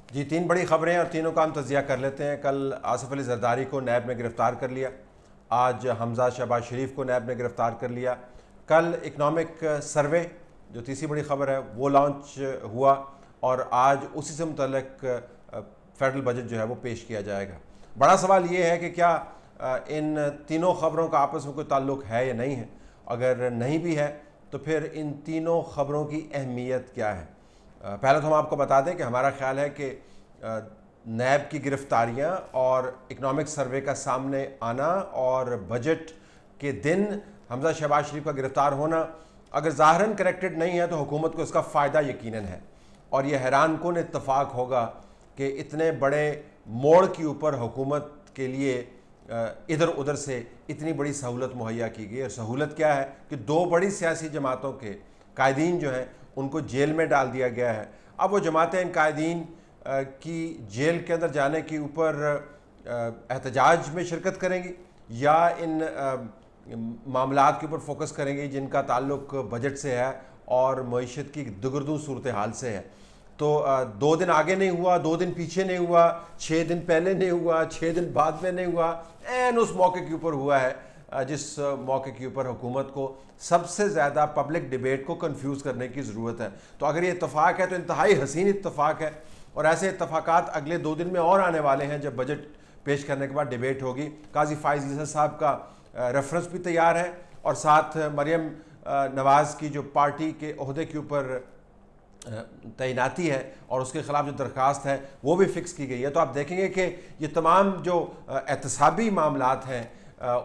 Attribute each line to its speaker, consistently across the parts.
Speaker 1: जी, तीन बड़ी खबरें हैं और तीनों का हम तजिया कर लेते हैं। कल आसिफ अली जरदारी को नैब ने गिरफ़्तार कर लिया। आज हमजा शहबाज शरीफ को नैब ने गिरफ़्तार कर लिया। कल इकनॉमिक सर्वे जो तीसरी बड़ी खबर है वो लॉन्च हुआ और आज उसी से मुतल्लिक फेडरल बजट जो है वो पेश किया जाएगा। बड़ा सवाल ये है कि क्या इन तीनों खबरों का आपस में कोई ताल्लुक़ है या नहीं है। अगर नहीं भी है तो फिर इन तीनों खबरों की अहमियत क्या है। पहले तो हम आपको बता दें कि हमारा ख्याल है कि नैब की गिरफ्तारियां और इकनॉमिक सर्वे का सामने आना और बजट के दिन हमजा शहबाज शरीफ का गिरफ्तार होना अगर ज़ाहिरन करेक्टेड नहीं है तो हुकूमत को इसका फ़ायदा यकीनन है। और यह हैरान कुन इत्तफाक होगा कि इतने बड़े मोड़ के ऊपर हुकूमत के लिए इधर उधर से इतनी बड़ी सहूलत मुहैया की गई। और सहूलत क्या है कि दो बड़ी सियासी जमातों के कायदीन जो हैं उनको जेल में डाल दिया गया है। अब वो जमातें इन कायदीन की जेल के अंदर जाने के ऊपर एहतजाज में शिरकत करेंगी या इन मामलात के ऊपर फोकस करेंगी जिनका ताल्लुक बजट से है और मईशत की दुगर्दू सूरत हाल से है। तो 2 दिन आगे नहीं हुआ, 2 दिन पीछे नहीं हुआ, 6 दिन पहले नहीं हुआ, 6 दिन बाद में नहीं हुआ, एन उस मौके के ऊपर हुआ है जिस मौके के ऊपर हुकूमत को सबसे ज़्यादा पब्लिक डिबेट को कंफ्यूज करने की ज़रूरत है। तो अगर ये इत्तफाक है तो इंतहाई हसीन इत्तफाक है और ऐसे इत्तफाकात अगले 2 दिन में और आने वाले हैं जब बजट पेश करने के बाद डिबेट होगी। काजी फाइज ईसा साहब का रेफरेंस भी तैयार है और साथ मरियम नवाज़ की जो पार्टी के ओहदे के ऊपर तैनाती है और उसके ख़िलाफ़ जो दरख्वास्त है वो भी फ़िक्स की गई है। तो आप देखेंगे कि ये तमाम जो एहतसाबी मामलात हैं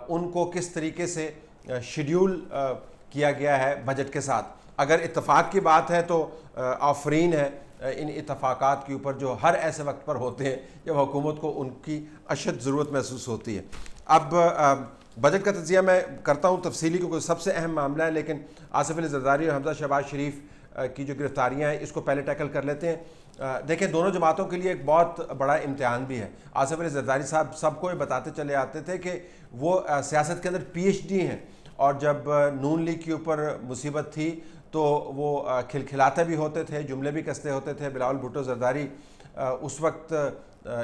Speaker 1: उनको किस तरीके से शेड्यूल किया गया है बजट के साथ। अगर इत्तफाक की बात है तो आफरीन है इन इत्तफाकात के ऊपर जो हर ऐसे वक्त पर होते हैं जब हुकूमत को उनकी अशद ज़रूरत महसूस होती है। अब बजट का तजिया मैं करता हूँ तफसीली क्योंकि सबसे अहम मामला है, लेकिन आसिफ अली जरदारी और हमजा शहबाज शरीफ की जो गिरफ्तारियाँ हैं इसको पहले टैकल कर लेते हैं। देखें, दोनों जमातों के लिए एक बहुत बड़ा इम्तिहान भी है। आसिफ अली जरदारी साहब सबको ये बताते चले आते थे कि वो सियासत के अंदर PhD हैं और जब नून लीग के ऊपर मुसीबत थी तो वो खिलखिलाते भी होते थे, जुमले भी कसते होते थे। बिलावल भुट्टो जरदारी उस वक्त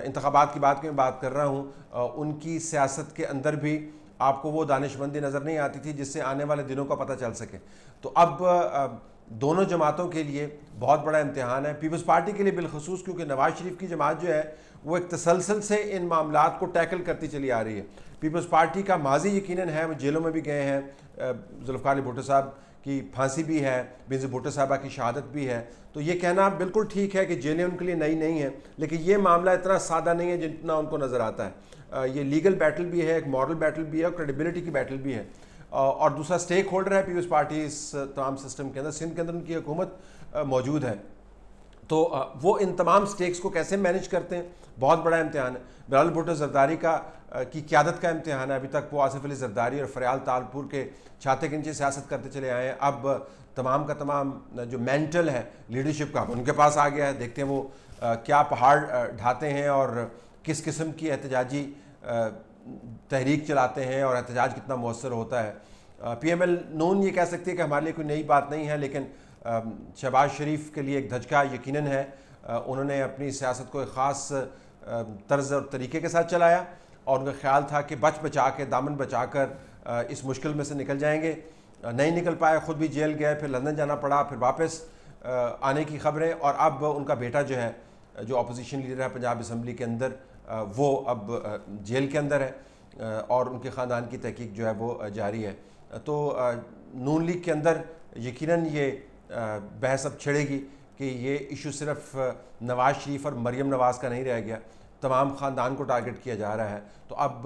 Speaker 1: इंतखाबात की बात की मैं बात कर रहा हूँ, उनकी सियासत के अंदर भी आपको वो दानिशमंदी नज़र नहीं आती थी जिससे आने वाले दिनों का पता चल सके। तो अब दोनों जमातों के लिए बहुत बड़ा इम्तिहान है, पीपल्स पार्टी के लिए बिलखसूस, क्योंकि नवाज शरीफ की जमात जो है वो एक तसलसल से इन मामलात को टैकल करती चली आ रही है। पीपल्स पार्टी का माजी यकीनन है, वो जेलों में भी गए हैं, जुल्फ़िकार अली भुट्टो साहब की फांसी भी है, बेनज़ीर भुट्टो साहबा की शहादत भी है। तो ये कहना बिल्कुल ठीक है कि जेलें उनके लिए नई नहीं है, लेकिन ये मामला इतना सादा नहीं है जितना उनको नज़र आता है। ये लीगल बैटल भी है, एक मॉरल बैटल भी है और क्रेडिबिलिटी की बैटल भी है। और दूसरा स्टेक होल्डर है पीपल्स पार्टी इस तमाम सिस्टम के अंदर, सिंध के अंदर उनकी हुकूमत मौजूद है। तो वो इन तमाम स्टेक्स को कैसे मैनेज करते हैं, बहुत बड़ा इम्तिहान है। बिलावल भुट्टो जरदारी की क़यादत का इम्तिहान है। अभी तक वो आसिफ अली जरदारी और फरियाल तालपुर के छाते के नीचे सियासत करते चले आए हैं। अब तमाम का तमाम जो मेंटल है लीडरशिप का उनके पास आ गया है। देखते हैं वो क्या पहाड़ ढाते हैं और किस किस्म की एहतजाजी तहरीक चलाते हैं और एहतजाज कितना मौसर होता है। PML नून ये कह सकती है कि हमारे लिए कोई नई बात नहीं है, लेकिन शहबाज शरीफ के लिए एक धचका यकीनन है। उन्होंने अपनी सियासत को एक ख़ास तर्ज और तरीके के साथ चलाया और उनका ख्याल था कि बच बचा के दामन बचा कर इस मुश्किल में से निकल जाएंगे। नहीं निकल पाए, ख़ुद भी जेल गए, फिर लंदन जाना पड़ा, फिर वापस आने की खबरें। और अब उनका बेटा जो है, जो अपोजिशन लीडर है पंजाब असम्बली के अंदर, वो अब जेल के अंदर है और उनके ख़ानदान की तहकीक जो है वो जारी है। तो नून लीग के अंदर यकीनन ये बहस अब छिड़ेगी कि ये इशू सिर्फ नवाज़ शरीफ और मरियम नवाज़ का नहीं रह गया, तमाम ख़ानदान को टारगेट किया जा रहा है। तो अब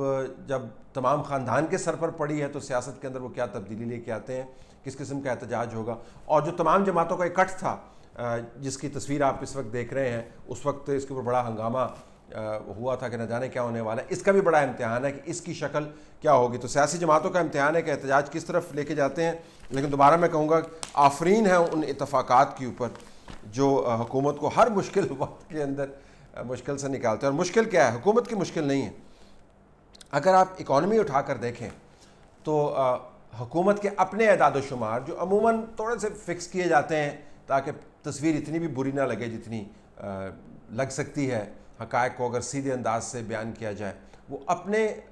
Speaker 1: जब तमाम ख़ानदान के सर पर पड़ी है तो सियासत के अंदर वो क्या तब्दीली लेके आते हैं, किस किस्म का एहतजाज होगा। और जो तमाम जमातों का इकट्ठ था जिसकी तस्वीर आप इस वक्त देख रहे हैं, उस वक्त इसके ऊपर बड़ा हंगामा हुआ था कि न जाने क्या होने वाला है। इसका भी बड़ा इम्तिहान है कि इसकी शक्ल क्या होगी। तो सियासी जमातों का इम्तिहान है कि एहतजाज किस तरफ लेके जाते हैं। लेकिन दोबारा मैं कहूँगा आफरीन है उन इत्तफाकात के ऊपर जो हुकूमत को हर मुश्किल वक्त के अंदर मुश्किल से निकालते हैं। और मुश्किल क्या है, हुकूमत की मुश्किल नहीं है। अगर आप इकॉनमी उठा कर देखें तो हुकूमत के अपने एदाद शुमार जो अमूमन थोड़े से फिक्स किए जाते हैं ताकि तस्वीर इतनी भी बुरी ना लगे जितनी लग सकती है, हक़ाइक़ को अगर सीधे अंदाज से बयान किया जाए, वो अपने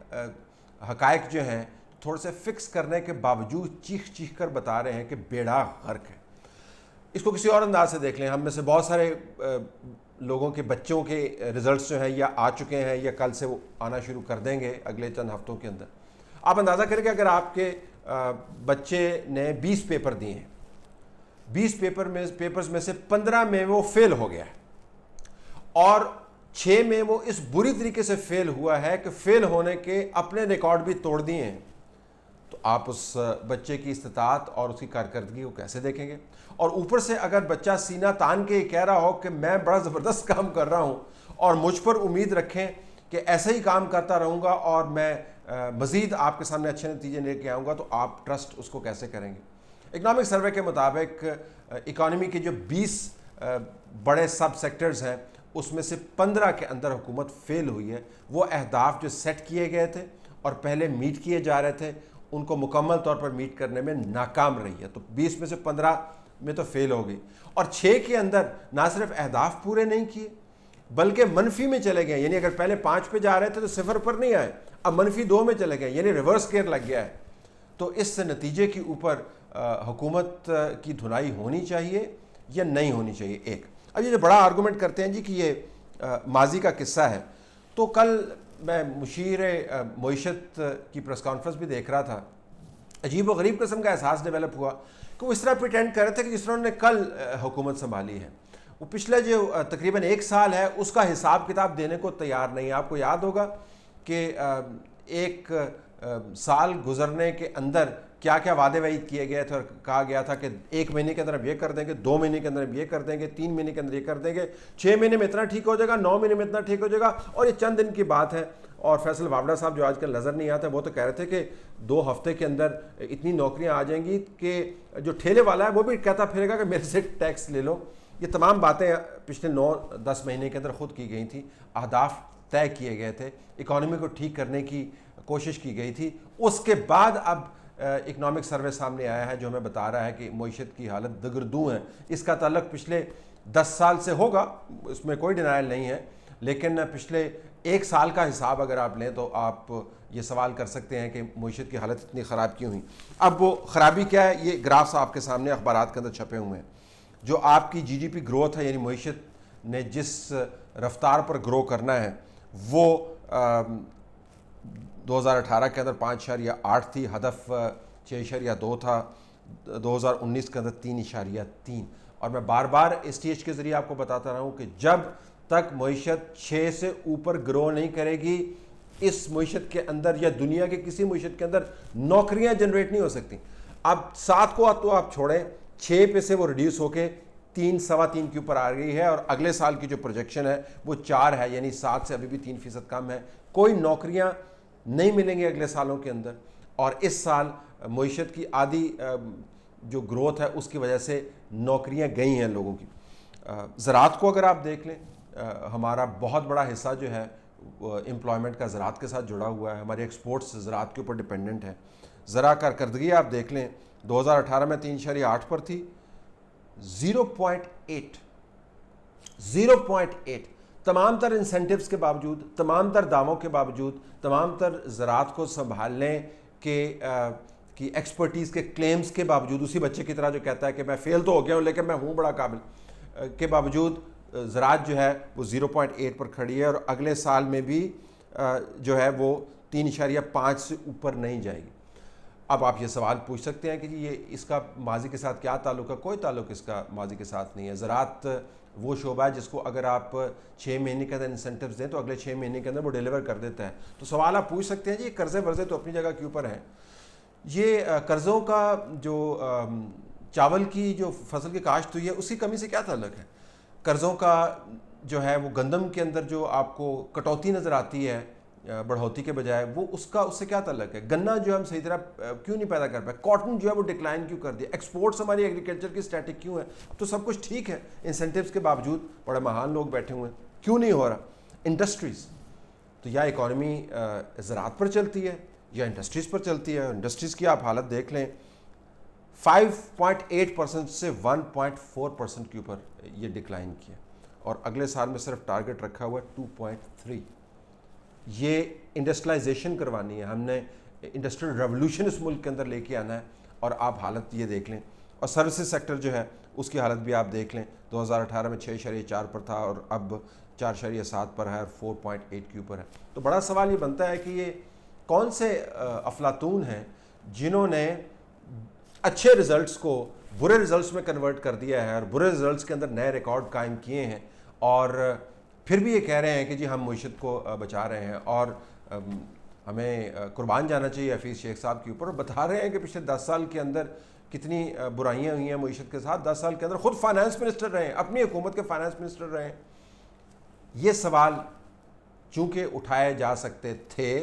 Speaker 1: हक़ाइक़ जो हैं थोड़े से फिक्स करने के बावजूद चीख चीख कर बता रहे हैं कि बेड़ा गर्क है। इसको किसी और अंदाज से देख लें, हम में से बहुत सारे लोगों के बच्चों के रिज़ल्ट्स जो हैं या आ चुके हैं या कल से वो आना शुरू कर देंगे अगले चंद हफ्तों के अंदर। आप अंदाज़ा करें कि अगर आपके बच्चे ने 20 पेपर दिए हैं, 20 पेपर्स में से 15 में वो फेल हो गया है और 6 में वो इस बुरी तरीके से फेल हुआ है कि फेल होने के अपने रिकॉर्ड भी तोड़ दिए हैं, तो आप उस बच्चे की इस्तिताअत और उसकी कारकर्दगी को कैसे देखेंगे? और ऊपर से अगर बच्चा सीना तान के कह रहा हो कि मैं बड़ा ज़बरदस्त काम कर रहा हूँ और मुझ पर उम्मीद रखें कि ऐसे ही काम करता रहूँगा और मैं मज़ीद आपके सामने अच्छे नतीजे लेके आऊँगा, तो आप ट्रस्ट उसको कैसे करेंगे? इकनॉमिक सर्वे के मुताबिक इकॉनमी के जो 20 बड़े सब सेक्टर्स हैं उसमें से 15 के अंदर हुकूमत फेल हुई है। वो अहदाफ जो सेट किए गए थे और पहले मीट किए जा रहे थे उनको मुकम्मल तौर पर मीट करने में नाकाम रही है। तो 20 में से 15 में तो फेल हो गई और 6 के अंदर ना सिर्फ अहदाफ पूरे नहीं किए बल्कि मनफी में चले गए, यानी अगर पहले 5 पे जा रहे थे तो 0 पर नहीं आए, अब मनफी 2 में चले गए, यानी रिवर्स गेयर लग गया है। तो इस नतीजे के ऊपर हुकूमत की धुनाई होनी चाहिए या नहीं होनी चाहिए? एक अब ये जो बड़ा आर्गूमेंट करते हैं जी कि ये माजी का किस्सा है, तो कल मैं मुशीर मईशत की प्रेस कॉन्फ्रेंस भी देख रहा था, अजीब व गरीब किस्म का एहसास डेवलप हुआ कि वो इस तरह प्रिटेंड कर रहे थे कि जिस तरह उन्होंने कल हुकूमत संभाली है, वो पिछले जो तकरीबन 1 साल है उसका हिसाब किताब देने को तैयार नहीं है। आपको याद होगा कि 1 साल गुजरने के अंदर क्या क्या वादे वईद किए गए थे और कहा गया था कि 1 महीने के अंदर हम ये कर देंगे, 2 महीने के अंदर हम ये कर देंगे, 3 महीने के अंदर ये कर देंगे, 6 महीने में इतना ठीक हो जाएगा, 9 महीने में इतना ठीक हो जाएगा, और ये चंद दिन की बात है। और फैसल वावड़ा साहब जो आजकल नज़र नहीं आते, वो तो कह रहे थे कि 2 हफ्ते के अंदर इतनी नौकरियां आ जाएंगी कि जो ठेले वाला है वो भी कहता फिरेगा कि मेरे से टैक्स ले लो। ये तमाम बातें पिछले 9-10 महीने के अंदर खुद की गई थी, अहदाफ तय किए गए थे, इकॉनमी को ठीक करने की कोशिश की गई थी। उसके बाद अब इकनॉमिक सर्वे सामने आया है जो हमें बता रहा है कि मईशत की हालत दगरदू है। इसका ताल्लुक पिछले 10 साल से होगा, इसमें कोई डिनाइल नहीं है, लेकिन पिछले 1 साल का हिसाब अगर आप लें तो आप ये सवाल कर सकते हैं कि मईशत की हालत इतनी ख़राब क्यों हुई। अब वो ख़राबी क्या है, ये ग्राफ्स आपके सामने अखबारात के अंदर छपे हुए हैं। जो आपकी GDP ग्रोथ है, यानी मईशत ने जिस रफ्तार पर ग्रो करना है वो 2018 के अंदर 5.8 थी, हदफ 6.2 था, 2019 के अंदर 3.3। और मैं बार बार इस स्टेज के ज़रिए आपको बताता रहा हूँ कि जब तक मईशत 6 से ऊपर ग्रो नहीं करेगी, इस मईशत के अंदर या दुनिया के किसी मईशत के अंदर नौकरियां जनरेट नहीं हो सकती। अब 7 को तो आप छोड़ें, 6 पे से वो रिड्यूस होके 3, सवा 3 के ऊपर आ गई है और अगले साल की जो प्रोजेक्शन है वो 4 है, यानी 7 से अभी भी 3% कम है। कोई नौकरियां नहीं मिलेंगी अगले सालों के अंदर, और इस साल मईशत की आधी जो ग्रोथ है उसकी वजह से नौकरियां गई हैं लोगों की। ज़राअत को अगर आप देख लें, हमारा बहुत बड़ा हिस्सा जो है एम्प्लॉयमेंट का ज़राअत के साथ जुड़ा हुआ है, हमारे एक्सपोर्ट्स ज़राअत के ऊपर डिपेंडेंट है। ज़रा कारकर्दगी आप देख लें, 2018 में 3.8 पर थी, 0.8 तमाम तर इंसेंटिव्स के बावजूद, तमाम तर दावों के बावजूद, तमाम तर ज़राअत को संभालने के की एक्सपर्टीज़ के क्लेम्स के बावजूद, उसी बच्चे की तरह जो कहता है कि मैं फेल तो हो गया हूँ लेकिन मैं हूँ बड़ा काबिल, के बावजूद ज़राअत जो है वो 0.8 पर खड़ी है और अगले साल में भी जो है वो 3.5 से ऊपर नहीं जाएगी। अब आप ये सवाल पूछ सकते हैं कि जी ये इसका माजी के साथ क्या ताल्लुक है? कोई ताल्लुक इसका माजी के साथ नहीं है। ज़राअत वो शोबा है जिसको अगर आप 6 महीने के अंदर इंसेंटिव्स दें तो अगले 6 महीने के अंदर वो डिलीवर कर देता है। तो सवाल आप पूछ सकते हैं जी कर्ज़े वर्ज़े तो अपनी जगह के ऊपर हैं, ये कर्ज़ों का जो चावल की जो फसल की काश्त हुई है उसकी कमी से क्या ताल्लुक है? कर्ज़ों का जो है वो गंदम के अंदर जो आपको कटौती नज़र आती है बढ़ोतरी के बजाय, वो उससे क्या ताल्लुक है? गन्ना जो हम सही तरह क्यों नहीं पैदा कर पाए? कॉटन जो है वो डिक्लाइन क्यों कर दिया? एक्सपोर्ट्स हमारी एग्रीकल्चर की स्टैटिक क्यों है? तो सब कुछ ठीक है, इंसेंटिव्स के बावजूद बड़े महान लोग बैठे हुए हैं, क्यों नहीं हो रहा? इंडस्ट्रीज़ तो या इकॉनमी ज़राअत पर चलती है या इंडस्ट्रीज़ पर चलती है। इंडस्ट्रीज़ की आप हालत देख लें, 5.8% से 1.4% के ऊपर ये डिक्लाइन किया। और अगले साल में सिर्फ टारगेट रखा हुआ है 2.3। ये इंडस्ट्रियलाइजेशन करवानी है, हमने इंडस्ट्रियल रेवोल्यूशन इस मुल्क के अंदर लेके आना है। और आप हालत ये देख लें, और सर्विसेज सेक्टर जो है उसकी हालत भी आप देख लें, 2018 में 6.4 पर था और अब 4.7 पर है और 4.8 के ऊपर है। तो बड़ा सवाल ये बनता है कि ये कौन से अफलातून हैं जिन्होंने अच्छे रिजल्ट्स को बुरे रिजल्ट्स में कन्वर्ट कर दिया है और बुरे रिजल्ट्स के अंदर नए रिकॉर्ड कायम किए हैं, और फिर भी ये कह रहे हैं कि जी हम मईशत को बचा रहे हैं और हमें कुर्बान जाना चाहिए हफीज़ शेख साहब के ऊपर। और बता रहे हैं कि पिछले 10 साल के अंदर कितनी बुराइयां हुई हैं मईशत के साथ। 10 साल के अंदर खुद फाइनेंस मिनिस्टर रहे हैं, अपनी हुकूमत के फाइनेंस मिनिस्टर रहे हैं। ये सवाल चूँकि उठाए जा सकते थे,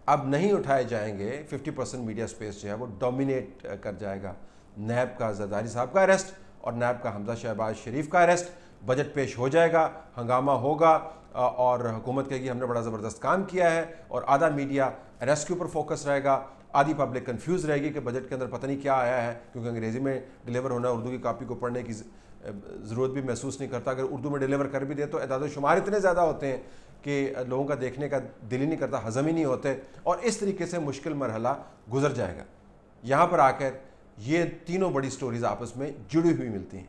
Speaker 1: अब नहीं उठाए जाएंगे। 50% मीडिया स्पेस जो है वो डोमिनेट कर जाएगा। नैब का जरदारी साहब का अरेस्ट और नैब का हमजा शहबाज शरीफ का अरेस्ट, बजट पेश हो जाएगा, हंगामा होगा और हुकूमत कहेगी हमने बड़ा ज़बरदस्त काम किया है, और आधा मीडिया अरेस्ट के ऊपर फोकस रहेगा, आधी पब्लिक कंफ्यूज रहेगी कि बजट के अंदर पता नहीं क्या आया है, क्योंकि अंग्रेज़ी में डिलीवर होना, उर्दू की कापी को पढ़ने की ज़रूरत भी महसूस नहीं करता। अगर उर्दू में डिलीवर कर भी दे तो एदाद शुमार इतने ज़्यादा होते हैं कि लोगों का देखने का दिल ही नहीं करता, हज़म ही नहीं होते, और इस तरीके से मुश्किल मरहला गुजर जाएगा। यहाँ पर आकर ये तीनों बड़ी स्टोरीज़ आपस में जुड़ी हुई मिलती हैं।